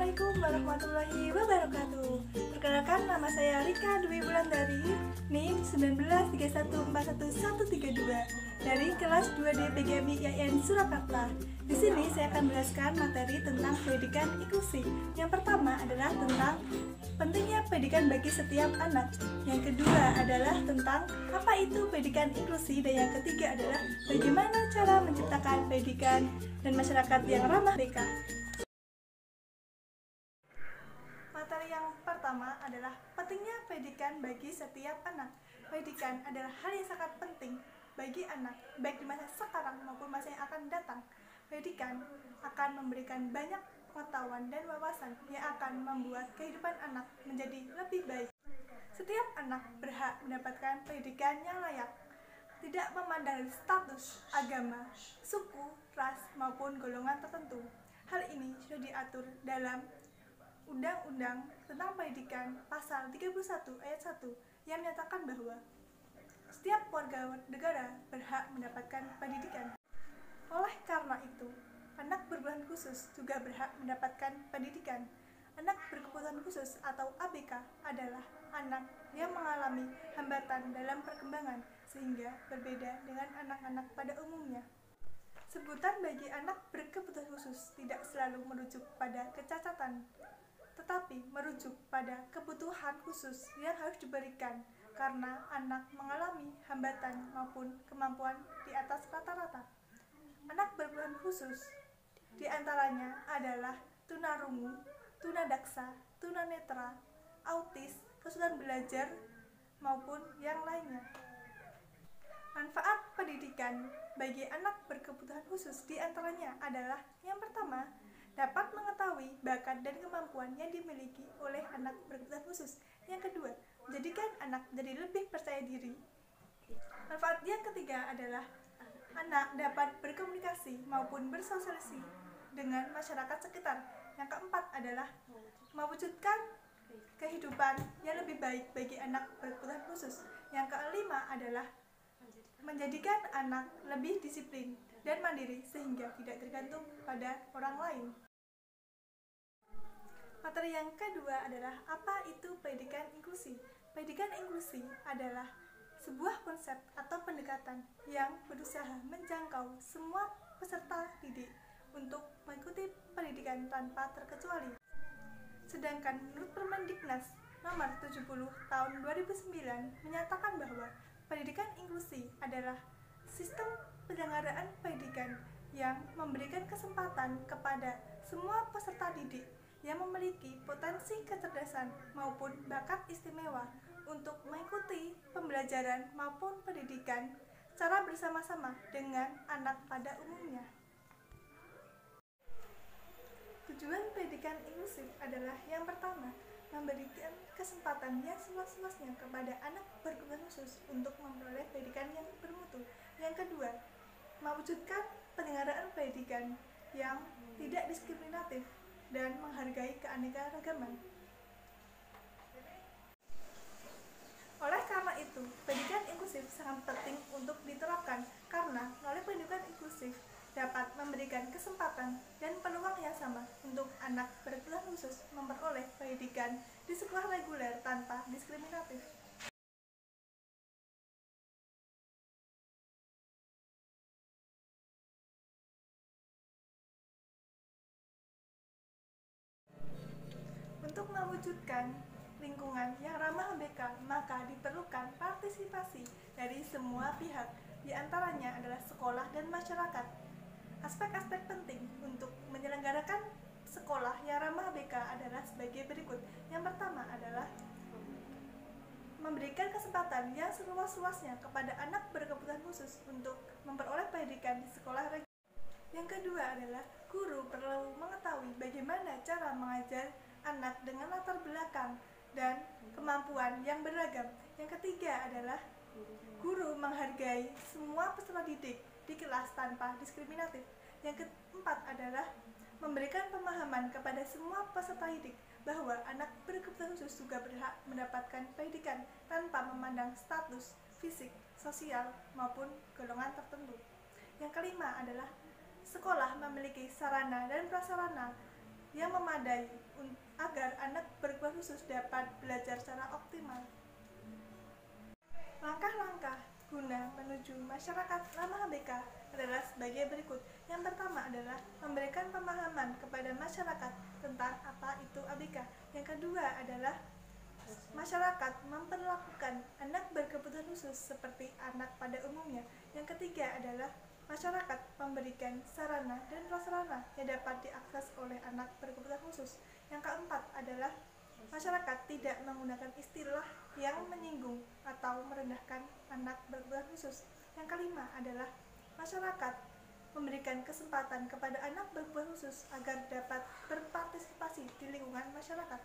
Assalamualaikum warahmatullahi wabarakatuh. Perkenalkan, nama saya Rika Dwi Wulandari, NIM 193141132 dari kelas 2D PGMI IAIN Surakarta. Di sini saya akan menjelaskan materi tentang pendidikan inklusi. Yang pertama adalah tentang pentingnya pendidikan bagi setiap anak. Yang kedua adalah tentang apa itu pendidikan inklusi, dan yang ketiga adalah bagaimana cara menciptakan pendidikan dan masyarakat yang ramah mereka. Materi yang pertama adalah pentingnya pendidikan bagi setiap anak. Pendidikan adalah hal yang sangat penting bagi anak, baik di masa sekarang maupun masa yang akan datang. Pendidikan akan memberikan banyak pengetahuan dan wawasan yang akan membuat kehidupan anak menjadi lebih baik. Setiap anak berhak mendapatkan pendidikan yang layak, tidak memandang status, agama, suku, ras, maupun golongan tertentu. Hal ini sudah diatur dalam Undang-Undang tentang Pendidikan Pasal 31 Ayat 1 yang menyatakan bahwa setiap warga negara berhak mendapatkan pendidikan. Oleh karena itu, anak berkebutuhan khusus juga berhak mendapatkan pendidikan. Anak berkebutuhan khusus atau ABK adalah anak yang mengalami hambatan dalam perkembangan sehingga berbeda dengan anak-anak pada umumnya. Sebutan bagi anak berkebutuhan khusus tidak selalu merujuk pada kecacatan, tetapi merujuk pada kebutuhan khusus yang harus diberikan karena anak mengalami hambatan maupun kemampuan di atas rata-rata. Anak berkebutuhan khusus diantaranya adalah tunarungu, tunadaksa, tunanetra, autis, kesulitan belajar, maupun yang lainnya. Manfaat pendidikan bagi anak berkebutuhan khusus diantaranya adalah yang pertama, dapat mengetahui bakat dan kemampuan yang dimiliki oleh anak berkebutuhan khusus. Yang kedua, menjadikan anak menjadi lebih percaya diri. Manfaat yang ketiga adalah anak dapat berkomunikasi maupun bersosialisasi dengan masyarakat sekitar. Yang keempat adalah mewujudkan kehidupan yang lebih baik bagi anak berkebutuhan khusus. Yang kelima adalah menjadikan anak lebih disiplin dan mandiri sehingga tidak tergantung pada orang lain. Materi yang kedua adalah apa itu pendidikan inklusi. Pendidikan inklusi adalah sebuah konsep atau pendekatan yang berusaha menjangkau semua peserta didik untuk mengikuti pendidikan tanpa terkecuali. Sedangkan menurut Permendiknas nomor 70 tahun 2009 menyatakan bahwa pendidikan inklusi adalah sistem penyelenggaraan pendidikan yang memberikan kesempatan kepada semua peserta didik yang memiliki potensi kecerdasan maupun bakat istimewa untuk mengikuti pembelajaran maupun pendidikan secara bersama-sama dengan anak pada umumnya. Tujuan pendidikan inklusif adalah yang pertama, memberikan kesempatan yang seluas-luasnya kepada anak berkebutuhan khusus untuk memperoleh pendidikan yang bermutu. Yang kedua, mewujudkan penyelenggaraan pendidikan yang tidak diskriminatif dan menghargai keanekaragaman. Oleh karena itu, pendidikan inklusif sangat penting untuk diterapkan karena melalui pendidikan inklusif dapat memberikan kesempatan dan peluang yang sama untuk anak berkebutuhan khusus memperoleh pendidikan di sekolah reguler tanpa diskriminatif. Untuk mewujudkan lingkungan yang ramah ABK, maka diperlukan partisipasi dari semua pihak, diantaranya adalah sekolah dan masyarakat. Aspek-aspek penting untuk menyelenggarakan sekolah yang ramah ABK adalah sebagai berikut. Yang pertama adalah memberikan kesempatan yang seluas-luasnya kepada anak berkebutuhan khusus untuk memperoleh pendidikan di sekolah reguler. Yang kedua adalah guru perlu mengetahui bagaimana cara mengajar anak dengan latar belakang dan kemampuan yang beragam. Yang ketiga adalah guru menghargai semua peserta didik di kelas tanpa diskriminatif. Yang keempat adalah memberikan pemahaman kepada semua peserta didik bahwa anak berkebutuhan khusus juga berhak mendapatkan pendidikan tanpa memandang status, fisik, sosial, maupun golongan tertentu. Yang kelima adalah sekolah memiliki sarana dan prasarana yang memadai agar anak berkebutuhan khusus dapat belajar secara optimal. Langkah-langkah guna menuju masyarakat ramah ABK adalah sebagai berikut. Yang pertama adalah memberikan pemahaman kepada masyarakat tentang apa itu ABK. Yang kedua adalah masyarakat memperlakukan anak berkebutuhan khusus seperti anak pada umumnya. Yang ketiga adalah masyarakat memberikan sarana dan prasarana yang dapat diakses oleh anak berkebutuhan khusus. Yang keempat adalah masyarakat tidak menggunakan istilah yang menyinggung atau merendahkan anak berkebutuhan khusus. Yang kelima adalah masyarakat memberikan kesempatan kepada anak berkebutuhan khusus agar dapat berpartisipasi di lingkungan masyarakat.